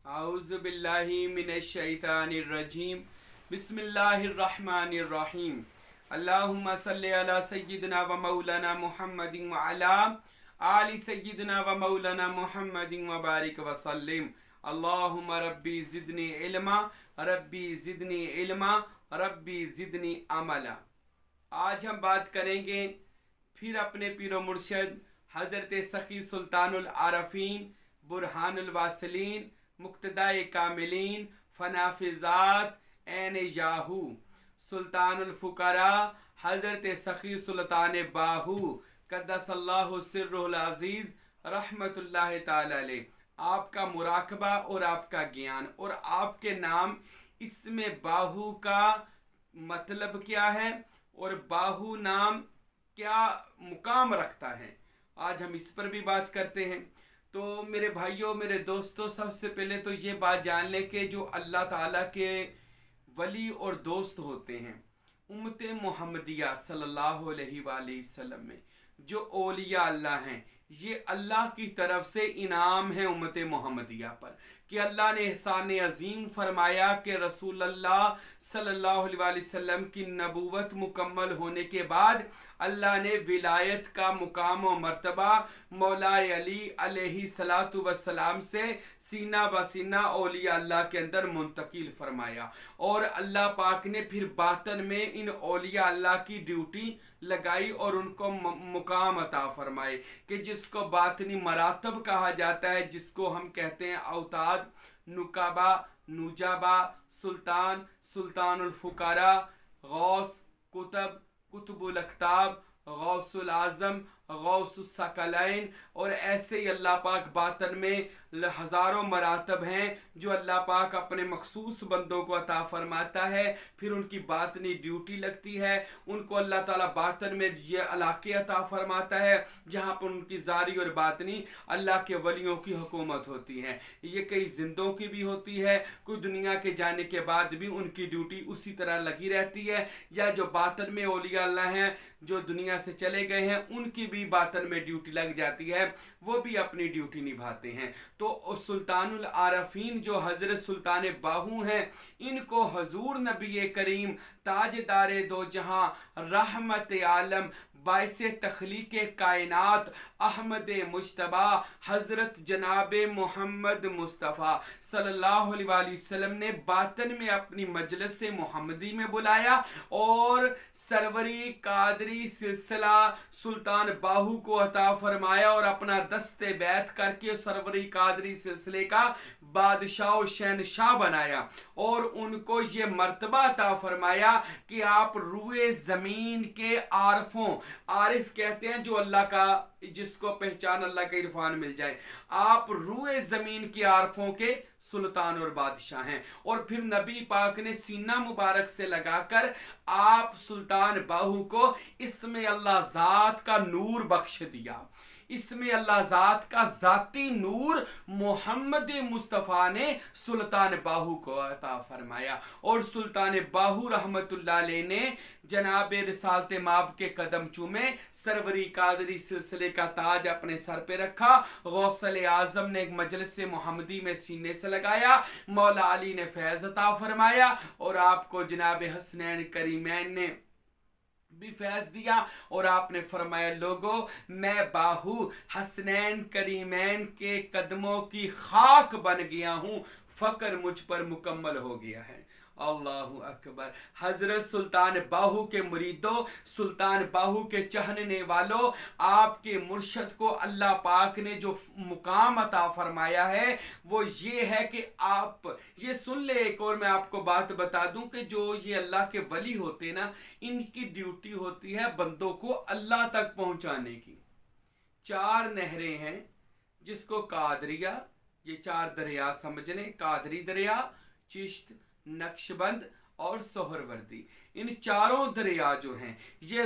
अऊज़ु बिल्लाहि मिनश शैतानिर रजीम। बिस्मिल्लाहिर रहमानिर रहीम। अल्लाहुम्मा सल्लि अला सय्यिदिना व मौलाना मुहम्मदिन व अला आलि सय्यिदिना व मौलाना मुहम्मदिन व बारिक व सल्लिम। अल्लाहुम्मा रब्बी ज़िदनी इल्मा, रब्बी ज़िदनी इल्मा, रब्बी ज़िदनी अमला। आज हम बात करेंगे फिर अपने पीरो मुर्शद हज़रत सखी सुल्तानुल आरफीन, बुरहानुल वासिलीन, मुक्तदाए कामिलीन, फनाफिजात ऐन याहू, सुल्तानुल फुकरा हज़रत सखी सुल्तान बाहू कद्दसल्लाहु सिर्रुल अज़ीज़ रहमतुल्लाह ताला अलैह। आपका मुराकबा और आपका ज्ञान और आपके नाम, इसमें बाहू का मतलब क्या है और बाहू नाम क्या मुकाम रखता है, आज हम इस पर भी बात करते हैं। तो मेरे भाइयों, मेरे दोस्तों, सबसे पहले तो ये बात जान लें कि जो अल्लाह ताला के वली और दोस्त होते हैं उम्मत मुहम्मदिया सल्लल्लाहु अलैहि वसल्लम में जो औलिया अल्लाह हैं, ये अल्लाह की तरफ से इनाम है उम्मत मुहम्मदिया पर कि अल्लाह ने एहसान अजीम फरमाया कि रसूल अल्लाह सल्लल्लाहु अलैहि वसल्लम की नबूवत मुकम्मल होने के बाद अल्लाह ने विलायत का मुकाम और मर्तबा मौला अली अलैहि सलातु वस्सलाम से सीना बसीना औलिया अल्लाह के अंदर मुंतकिल फरमाया। और अल्लाह पाक ने फिर बातन में इन औलिया अल्लाह की ड्यूटी लगाई और उनको मुकाम अता फरमाए कि जिसको बातनी मरातब कहा जाता है, जिसको हम कहते हैं औताद, नुकाबा, नुजाबा, सुल्तान, सुल्तानुल फुकारा, गौस, कुतब, कुतुबुल अख्ताब, गौसुल आज़म, गौसुस सकलैन, और ऐसे ही अल्लाह पाक बातन में हज़ारों मरातब हैं जो अल्लाह पाक अपने मखसूस बंदों को अता फरमाता है। फिर उनकी बातनी ड्यूटी लगती है, उनको अल्लाह ताला बातन में ये इलाके अता फरमाता है जहाँ पर उनकी जारी और बातनी अल्लाह के वलियों की हुकूमत होती है। ये कई जिंदों की भी होती है, कोई दुनिया के जाने के बाद भी उनकी ड्यूटी उसी तरह लगी रहती है, या जो बातन में औलिया अल्लाह हैं जो दुनिया से चले गए हैं उनकी भी बातन में ड्यूटी लग जाती है, वो भी अपनी ड्यूटी निभाते हैं। तो सुल्तानुल आरफीन जो हजरत सुल्तान बाहू हैं, इनको हजूर नबी करीम ताजदारे दो जहां रहमत आलम बाइसे तख्लीक कायनात अहमद मुश्तबा हज़रत जनाब मोहम्मद मुस्तफ़ा सल्लल्लाहु अलैहि वसल्लम ने बातन में अपनी मजलिस से मोहम्मदी में बुलाया और सरवरी कादरी सिलसिला सुल्तान बाहू को अता फरमाया और अपना दस्ते बैत करके सरवरी कादरी सिलसिले का बादशाह और शहनशाह बनाया और उनको ये मर्तबा अता फरमाया कि आप रुए ज़मीन के आरफों, आरिफ कहते हैं जो अल्लाह का, जिसको पहचान अल्लाह का इरफान मिल जाए, आप रुए ज़मीन के आरफों के सुल्तान और बादशाह हैं। और फिर नबी पाक ने सीना मुबारक से लगाकर आप सुल्तान बाहू को इसमें अल्लाह ज़ात का नूर बख्श दिया, इसमें अल्लाह ज़ात का ज़ाती नूर मोहम्मद मुस्तफ़ा ने सुल्तान बाहू को अता फरमाया। और सुल्तान बाहू रहमतुल्लाह अलैह ने जनाब रिसालत माब के कदम चूमे, सरवरी कादरी सिलसिले का ताज अपने सर पे रखा, गौसल आज़म ने एक मजलिस से मोहम्मदी में सीने से लगाया, मौला अली ने फैज़ अता फरमाया और आपको जनाब हसनैन करीमैन ने भी फैज दिया और आपने फरमाया, लोगो मैं बाहू हसनैन करीमैन के कदमों की खाक बन गया हूं, फकर मुझ पर मुकम्मल हो गया है। अल्लाहु अकबर। हजरत सुल्तान बाहू के मुरीदों, सुल्तान बाहू के चाहने वालों, आपके मुर्शद को अल्लाह पाक ने जो मुकाम अता फरमाया है वो ये है कि आप ये सुन ले। एक और मैं आपको बात बता दूं कि जो ये अल्लाह के वली होते ना, इनकी ड्यूटी होती है बंदों को अल्लाह तक पहुंचाने की। 4 नहरें हैं जिसको कादरिया, ये 4 दरिया समझने, कादरी दरिया, चिश्त, नक्शबंद और सोहरवर्दी, इन चारों दरिया जो हैं ये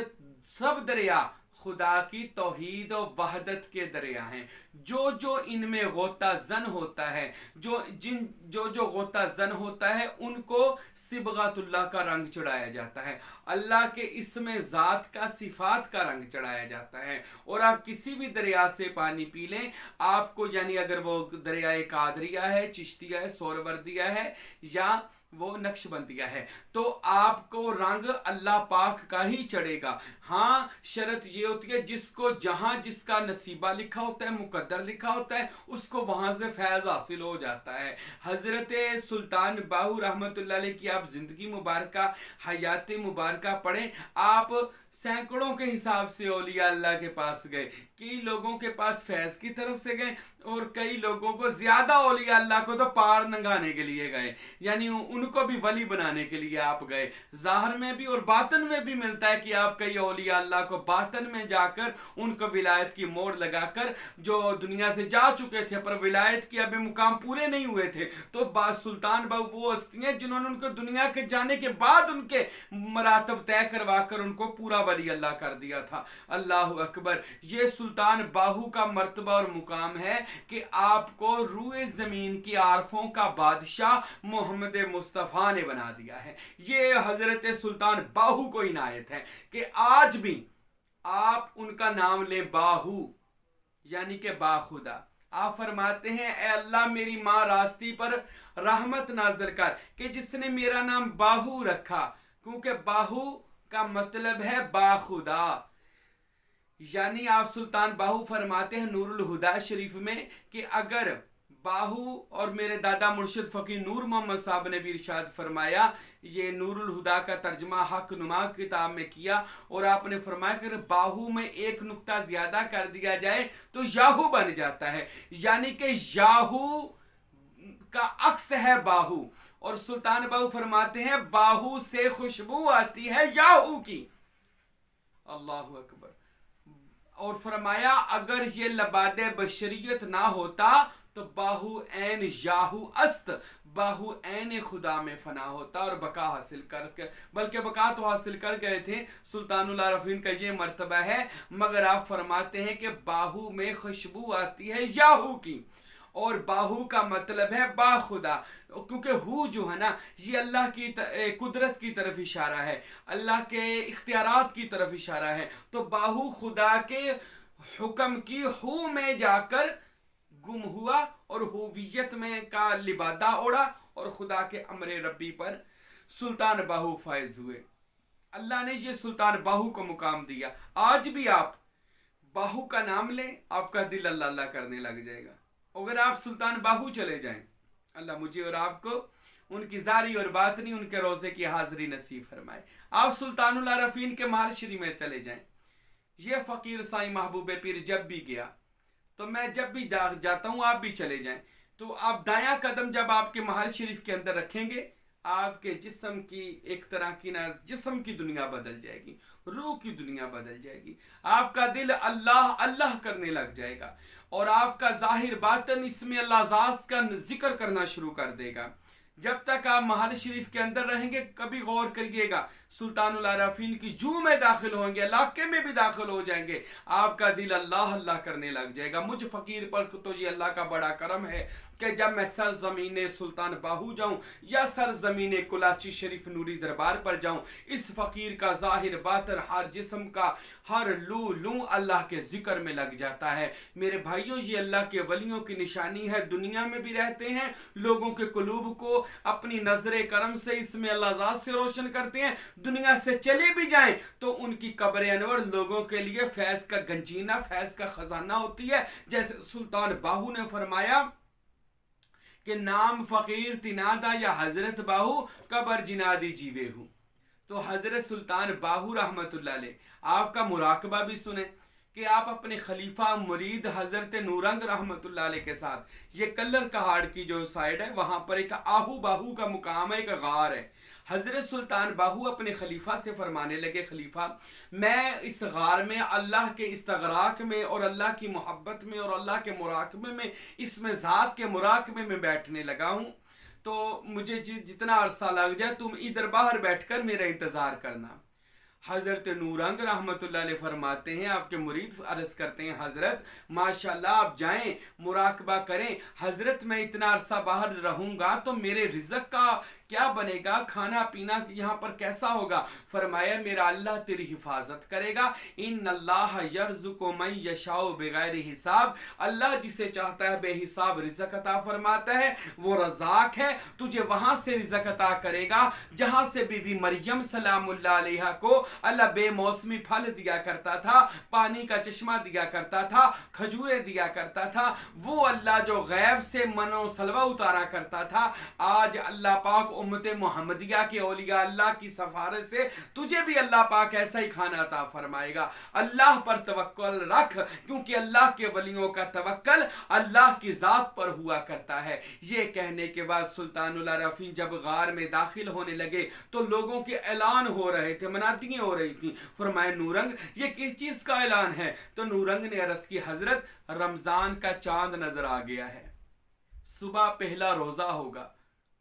सब दरिया خدا کی توحید و وحدت کے دریا ہیں. جو جو ان میں غوطہ زن ہوتا ہے، جو غوطہ زن ہوتا ہے، ان کو صبغۃ اللہ کا رنگ چڑھایا جاتا ہے، اللہ کے اسم ذات کا، صفات کا رنگ چڑھایا جاتا ہے. اور آپ کسی بھی دریا سے پانی پی لیں، آپ کو یعنی اگر وہ دریائے قادریہ ہے، چشتیہ ہے، سہروردیہ ہے یا وہ نقش بندیہ ہے، تو آپ کو رنگ اللہ پاک کا ہی چڑھے گا. ہاں شرط یہ ہوتی ہے جس کو جہاں جس کا نصیبہ لکھا ہوتا ہے، مقدر لکھا ہوتا ہے، اس کو وہاں سے فیض حاصل ہو جاتا ہے. حضرت سلطان باہو رحمۃ اللہ علیہ کی آپ زندگی مبارکہ، حیات مبارکہ پڑھیں، آپ سینکڑوں کے حساب سے اولیاء اللہ کے پاس گئے. کئی لوگوں کے پاس فیض کی طرف سے گئے، اور کئی لوگوں کو زیادہ اولیاء اللہ کو تو پار ننگانے کے لیے گئے، یعنی ان کو بھی ولی بنانے کے لیے آپ گئے. ظاہر میں بھی اور باطن میں بھی ملتا ہے کہ آپ کئی اولیاء اللہ کو باطن میں جا کر ان کو ولایت کی مور لگا کر، جو دنیا سے جا چکے تھے پر ولایت کے ابھی مقام پورے نہیں ہوئے تھے، تو سلطان باہو وہ ہستیاں جنہوں نے ان کو دنیا کے جانے کے بعد ان کے مراتب طے کروا کر ان کو پورا ولی اللہ کر دیا تھا. اللہ اکبر. یہ سلطان باہو کا مرتبہ اور مقام ہے کہ آپ کو روئے زمین کی عارفوں کا بادشاہ محمد مصطفیٰ نے بنا دیا ہے. یہ حضرت سلطان باہو کو عنایت ہے کہ آج بھی آپ ان کا نام لیں باہو، یعنی کہ باخدا. آپ فرماتے ہیں اے اللہ میری ماں راستی پر رحمت نازل کر کہ جس نے میرا نام باہو رکھا، کیونکہ باہو کا مطلب ہے باخدا. یعنی آپ سلطان باہو فرماتے ہیں نور الہدا شریف میں کہ اگر باہو، اور میرے دادا مرشد فقیر نور محمد صاحب نے بھی ارشاد فرمایا، یہ نور الہدا کا ترجمہ حق نما کتاب میں کیا، اور آپ نے فرمایا کہ باہو میں ایک نقطہ زیادہ کر دیا جائے تو یاہو بن جاتا ہے، یعنی کہ یاہو کا عکس ہے باہو. اور سلطان باہو فرماتے ہیں باہو سے خوشبو آتی ہے یاہو کی. اللہ اکبر. اور فرمایا اگر یہ لباد بشریت نہ ہوتا تو باہو عین یاہو است، باہو عین خدا میں فنا ہوتا اور بقا حاصل کر کے، بلکہ بقا تو حاصل کر گئے تھے. سلطان العارفین کا یہ مرتبہ ہے، مگر آپ فرماتے ہیں کہ باہو میں خوشبو آتی ہے یاہو کی، اور باہو کا مطلب ہے باخدا، کیونکہ ہو جو ہے نا یہ اللہ کی قدرت کی طرف اشارہ ہے، اللہ کے اختیارات کی طرف اشارہ ہے. تو باہو خدا کے حکم کی ہو میں جا کر گم ہوا اور ہوویت میں کا لبادہ اوڑا، اور خدا کے امر ربی پر سلطان باہو فائز ہوئے. اللہ نے یہ سلطان باہو کو مقام دیا. آج بھی آپ باہو کا نام لیں، آپ کا دل اللہ اللہ کرنے لگ جائے گا. اگر آپ سلطان باہو چلے جائیں، اللہ مجھے اور آپ کو ان کی ظاہری اور باطنی ان کے روزے کی حاضری نصیب فرمائے. آپ سلطان العارفین کے محل شریف میں چلے جائیں. یہ فقیر سائیں محبوب پیر جب بھی گیا، تو میں جب بھی جاتا ہوں آپ بھی چلے جائیں، تو آپ دایاں قدم جب آپ کے محل شریف کے اندر رکھیں گے، آپ کے جسم کی ایک طرح کی جسم کی دنیا بدل جائے گی، روح کی دنیا بدل جائے گی. آپ کا دل اللہ اللہ کرنے لگ جائے گا، اور آپ کا ظاہر باطن اسم اللہ ذات کا ذکر کرنا شروع کر دے گا. جب تک آپ محل شریف کے اندر رہیں گے کبھی غور کریے گا، سلطان العارفین کی جو میں داخل ہوں گے، علاقے میں بھی داخل ہو جائیں گے، آپ کا دل اللہ اللہ کرنے لگ جائے گا. مجھ فقیر پر تو یہ اللہ کا بڑا کرم ہے کہ جب میں سرزمین سلطان باہو جاؤں یا سرزمین کلاچی شریف نوری دربار پر جاؤں، اس فقیر کا ظاہر باطن ہر جسم کا ہر لو لو اللہ کے ذکر میں لگ جاتا ہے. میرے بھائیوں یہ اللہ کے ولیوں کی نشانی ہے. دنیا میں بھی رہتے ہیں، لوگوں کے قلوب کو اپنی نظر کرم سے اس میں اللہ ذات سے روشن کرتے ہیں. دنیا سے چلے بھی جائیں تو ان کی قبر انور لوگوں کے لیے فیض کا گنجینہ، فیض کا خزانہ ہوتی ہے. جیسے سلطان باہو نے فرمایا کہ نام فقیر تنادا یا حضرت باہو قبر جنادی جیوے ہوں. تو حضرت سلطان باہو رحمت اللہ علیہ آپ کا مراقبہ بھی سنیں کہ آپ اپنے خلیفہ مرید حضرت نورنگ رحمت اللہ علیہ کے ساتھ، یہ کلر کہاڑ کی جو سائڈ ہے وہاں پر ایک آہو باہو کا مقام ہے، ایک غار ہے. حضرت سلطان باہو اپنے خلیفہ سے فرمانے لگے خلیفہ میں اس غار میں اللہ کے استغراق میں اور اللہ کی محبت میں اور اللہ کے مراقبے میں، اس میں ذات کے مراقبے میں بیٹھنے لگا ہوں، تو مجھے جتنا عرصہ لگ جائے تم ادھر باہر بیٹھ کر میرا انتظار کرنا. हज़रत नूरंग रहमतुल्लाह अलैह फरमाते हैं, आपके मुरीद अर्ज़ करते हैं, हज़रत माशाल्लाह आप जाएं, मुराकबा करें, हज़रत मैं इतना अरसा बाहर रहूँगा तो मेरे रिज़्क़ का क्या बनेगा, खाना पीना यहाँ पर कैसा होगा। फरमाया मेरा अल्लाह तेरी हिफाजत करेगा। इन्नल्लाह यर्ज़ुक़ु मन यशाउ बिगैर हिसाब, अल्लाह जिसे चाहता है बेहिसाब रिज़्क़ अता फरमाता है, वो रज़ाक है, तुझे वहाँ से रिज़्क़ अता करेगा जहाँ से बीबी मरियम सलामुल्लाह अलैहा को अल्लाह बेमौसमी फल दिया करता था, पानी का चश्मा दिया करता था, खजूरें दिया करता था। वो अल्लाह जो गैब से मनो सलवा उतारा करता था, आज अल्लाह पाक उम्मत मोहम्मदिया के औलिया अल्लाह की सफारत से तुझे भी अल्लाह पाक ऐसा ही खाना अता फरमाएगा। अल्लाह पर तवक्कुल रख, क्योंकि अल्लाह के वलियों का तवक्कुल अल्लाह की ज़ात पर हुआ करता है। ये कहने के बाद सुल्तानुल आरफीन जब गार में दाखिल होने लगे तो लोगों के ऐलान हो रहे थे, मनातियाँ हो रही थी। फरमाया नूरंग ये किस चीज़ का ऐलान है? तो नूरंग ने अर्ज़ की हज़रत रमज़ान का चांद नजर आ गया है, सुबह पहला रोज़ा होगा।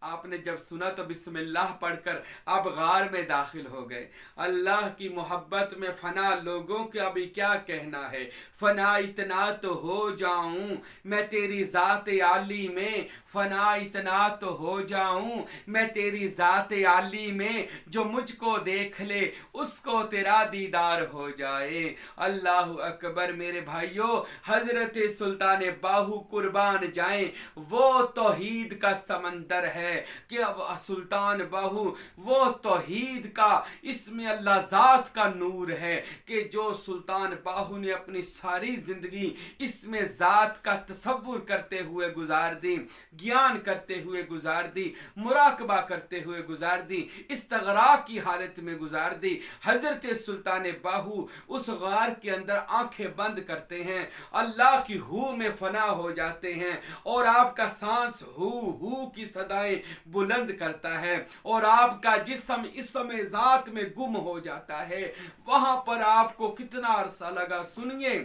आपने जब सुना तो बिस्मिल्लाह पढ़कर आप गार में दाखिल हो गए। अल्लाह की मोहब्बत में फना लोगों के अभी क्या कहना है, फना इतना तो हो जाऊं मैं तेरी ज़ात आली में, फना इतना तो हो जाऊं मैं तेरी ज़ात आली में, जो मुझको देख ले उसको तेरा दीदार हो जाए। अल्लाह अकबर। मेरे भाइयों, हजरत सुल्तान बाहू कुर्बान जाएं, वो तौहीद का समंदर है कि अब सुल्तान बाहू वो तौहीद का, इसमें अल्लाह ज़ात का नूर है कि जो सुल्तान बाहू ने अपनी सारी जिंदगी इसमें ज़ात का तसव्वुर करते हुए गुजार दी, ज्ञान करते हुए गुजार दी, मुराकबा करते हुए गुजार दी, इस्तगरा की हालत में गुजार दी। हजरत सुल्तान बाहू उस गार के अंदर आंखें बंद करते हैं, अल्लाह की हू में फना हो जाते हैं और आपका सांस हू की सदाएं बुलंद करता है और आपका जिस्म इस समय ज़ात में गुम हो जाता है। वहां पर आपको कितना अरसा लगा, सुनिए।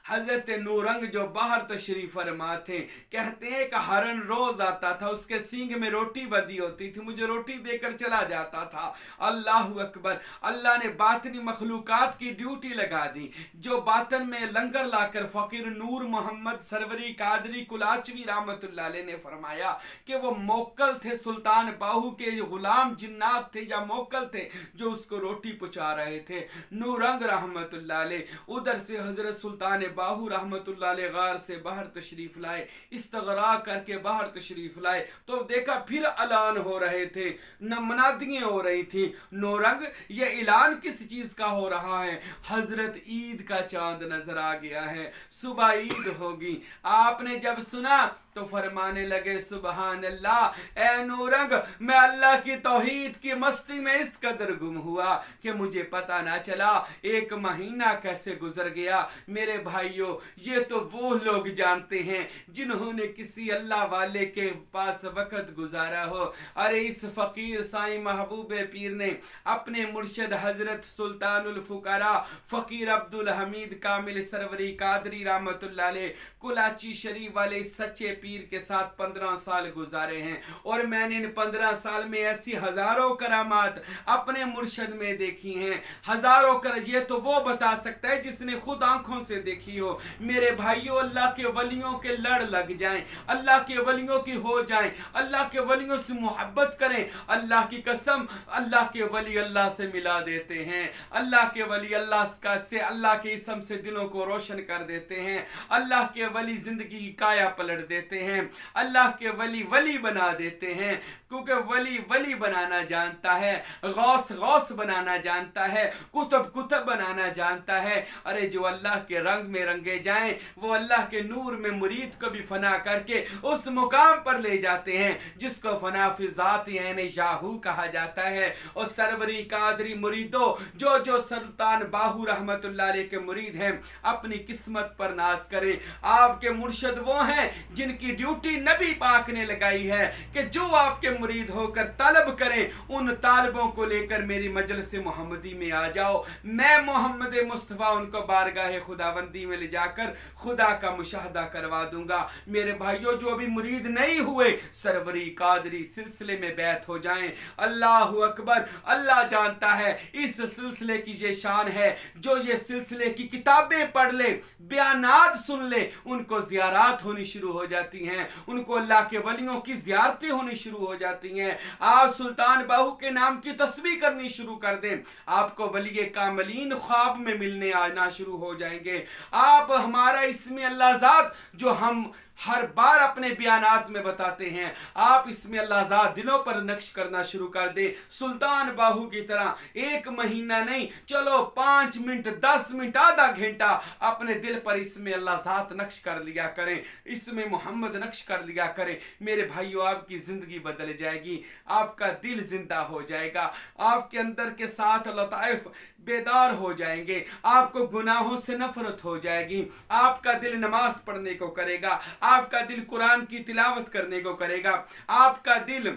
हजरत नूरंग जो बाहर तशरीफ फरमा थे, कहते हैं कि हरन रोज आता था, उसके सींग में रोटी बंधी होती थी, मुझे रोटी देकर चला जाता था। अल्लाह अकबर। अल्लाह ने बातनी मखलूकात की ड्यूटी लगा दी, जो बातन में लंगर लाकर फकीर नूर मोहम्मद सरवरी कादरी कुलाचवी रहमतुल्लाह अलैह ने फरमाया कि वो मोक्कल थे, सुल्तान बाहू के गुलाम जिन्नात थे या मोक्कल थे जो उसको रोटी पहुंचा रहे थे। नूरंग रहमतुल्लाह अलैह उधर से हजरत सुल्तान बाहू रहमतुल्लाह अलैह गार से बाहर तशरीफ लाए, इस्तगरा करके बाहर तशरीफ लाए तो देखा फिर ऐलान हो रहे थे, मनादियां हो रही थी। नूरंग ये ऐलान किस चीज का हो रहा है? हजरत ईद का चांद नजर आ गया है, सुबह ईद होगी। आपने जब सुना तो फरमाने लगे सुबहान अल्लाह, ए नूरंग मैं अल्लाह की तौहीद की मस्ती में इस कदर गुम हुआ कि मुझे पता ना चला एक महीना कैसे गुजर गया। मेरे भाइयों, ये तो वो लोग जानते हैं जिन्होंने किसी अल्लाह वाले के पास वक्त गुजारा हो। अरे इस फकीर साईं महबूब पीर ने अपने मुर्शिद हजरत सुल्तानुल फुकारा फकीर अब्दुल हमीद कामिल सरवरी कादरी रहमतुल्लाह अलैह कुलाची शरीफ वाले सच्चे पीर के साथ 15 साल गुजारे हैं और मैंने इन 15 साल में ऐसी हजारों करामात अपने मुर्शिद में देखी हैं, हजारों ये तो वो बता सकता है जिसने खुद आंखों से देखी हो। मेरे भाइयों, अल्लाह के वलियों के लड़ लग जाएं, अल्लाह के वलियों की हो जाएं, अल्लाह के वलियों से मोहब्बत करें। अल्लाह की कसम, अल्लाह के वली अल्लाह से मिला देते हैं, अल्लाह के वली अल्लाह के इसम से दिलों को रोशन कर देते हैं, अल्लाह के वली जिंदगी की काया पलट देते हैं, अल्लाह के वली वली बना देते हैं, क्योंकि वली वली बनाना जानता है, गौस गौस बनाना जानता है, कुतुब कुतुब बनाना जानता है। अरे जो अल्लाह के रंग में रंगे जाएं, वो अल्लाह के नूर में मुरीद को भी फना करके उस मुकाम पर ले जाते हैं जिसको फना फिजात यानी याहू कहा जाता है। और सरवरी कादरी मुरीदों, जो जो सुल्तान बाहू रहमतुल्लाह अलैह के मुरीद हैं, अपनी किस्मत पर नाज करें। आपके मुर्शिद वो हैं जिनके की ड्यूटी नबी पाक ने लगाई है कि जो आपके मुरीद होकर तलब करें, उन तालबों को लेकर मेरी मजलिस मोहम्मदी में आ जाओ। मैं मोहम्मद मुस्तफ़ा उनको बारगाह खुदाबंदी में ले जाकर खुदा का मुशाहदा करवा दूंगा। मेरे भाइयों, जो अभी मुरीद नहीं हुए, सरवरी कादरी सिलसिले में बैत हो जाएं। अल्लाह अकबर। अल्लाह जानता है इस सिलसिले की ये शान है, जो ये सिलसिले की किताबें पढ़ ले, बयानात सुन ले, उनको ज़ियारात होनी शुरू हो जाती हैं, उनको अल्लाह के वलियों की ज़ियारतें होनी शुरू हो जाती हैं। आप सुल्तान बाहू के नाम की तस्बीह करनी शुरू कर दें, आपको वली कामलीन ख्वाब में मिलने आना शुरू हो जाएंगे। आप हमारा इसमें अल्लाह ज़ात जो हम हर बार अपने बयानात में बताते हैं, आप इसमें अल्लाह ज़ात दिलों पर नक्श करना शुरू कर दे। सुल्तान बाहू की तरह एक महीना नहीं, चलो 5 मिनट, 10 मिनट, आधा घंटा अपने दिल पर इसमें अल्लाह ज़ात नक्श कर लिया करें, इसमें मोहम्मद नक्श कर लिया करें। मेरे भाइयों, आपकी ज़िंदगी बदल जाएगी, आपका दिल जिंदा हो जाएगा, आपके अंदर के साथ लताइफ बेदार हो जाएंगे, आपको गुनाहों से नफरत हो जाएगी, आपका दिल नमाज पढ़ने को करेगा, आपका दिल कुरान की तिलावत करने को करेगा, आपका दिल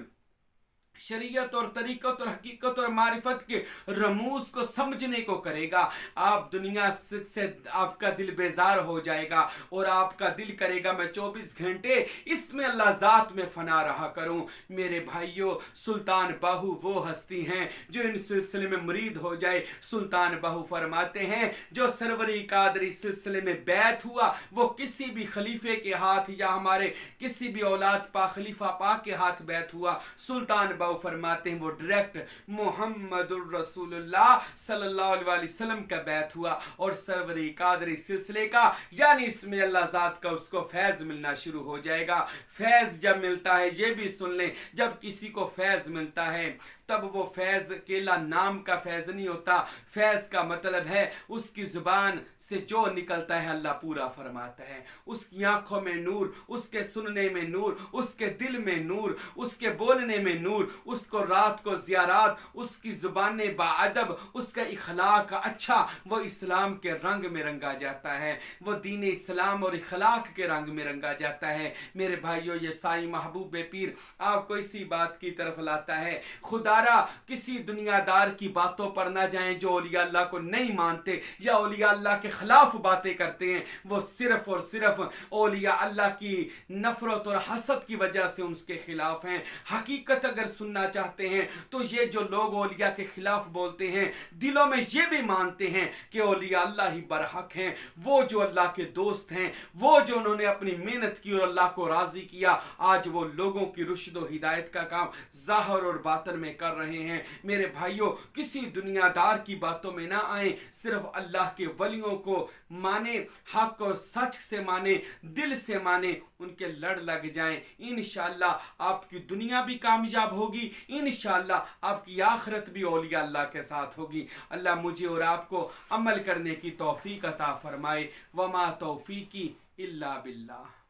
शरीयत और तरीक़त और हकीकत और मारिफत के रमूज को समझने को करेगा। आप दुनिया से आपका दिल बेजार हो जाएगा और आपका दिल करेगा मैं 24 घंटे इसमें अल्लाह ज़ात में फना रहा करूं। मेरे भाइयों, सुल्तान बाहू वो हस्ती हैं जो इन सिलसिले में मुरीद हो जाए। सुल्तान बाहू फरमाते हैं, जो सरवरी कादरी सिलसिले में बैत हुआ, वो किसी भी खलीफे के हाथ या हमारे किसी भी औलाद पा खलीफा पाक के हाथ बैत हुआ, सुल्तान फरमाते हैं वो डायरेक्ट मुहम्मदुर रसूलुल्लाह सल्लल्लाहु अलैहि वसल्लम का बैत हुआ और सरवरी कादरी सिलसिले का, यानी इसमें अल्लाह ज़ात का उसको फैज़ मिलना शुरू हो जाएगा। फैज़ जब मिलता है, ये भी सुन लें, जब किसी को फैज़ मिलता है तब वो फैज़ अकेला नाम का फैज़ नहीं होता। फैज़ का मतलब है उसकी ज़ुबान से जो निकलता है अल्लाह पूरा फरमाता है। उसकी आंखों में नूर, उसके सुनने में नूर, उसके दिल में नूर, उसके बोलने में नूर, उसको रात को ज़ियारात, उसकी ज़ुबान बाअदब, उसका इखलाक अच्छा, वो इस्लाम के रंग में रंगा जाता है, वो दीन इस्लाम और इखलाक के रंग में रंगा जाता है। मेरे भाइयों, ये साईं महबूब पीर आपको इसी बात की तरफ लाता है। खुदा किसी दुनियादार की बातों पर ना जाएं जो औलिया अल्लाह को नहीं मानते या औलिया अल्लाह के खिलाफ बातें करते हैं। वो सिर्फ और सिर्फ औलिया अल्लाह की नफरत और हसद की वजह से उनके खिलाफ हैं। हकीकत अगर सुनना चाहते हैं तो ये जो लोग औलिया के खिलाफ बोलते हैं, दिलों में ये भी मानते हैं कि औलिया अल्लाह ही बरहक हैं, वो जो अल्लाह के दोस्त हैं, वो जो उन्होंने अपनी मेहनत की और अल्लाह को राजी किया, आज वो लोगों की रुश्द और हिदायत का काम ज़ाहिर और बातिन में कर रहे हैं। मेरे भाइयों, किसी दुनियादार की बातों में ना आए, सिर्फ अल्लाह के वलियों को माने, हक और सच से माने, दिल से माने, उनके लड़ लग जाएं। इंशाअल्लाह आपकी दुनिया भी कामयाब होगी, इंशाअल्लाह आपकी आखिरत भी औलिया अल्लाह के साथ होगी। अल्लाह मुझे और आपको अमल करने की तौफीक अता फरमाए। वमा तौफीकी इल्ला बिल्लाह।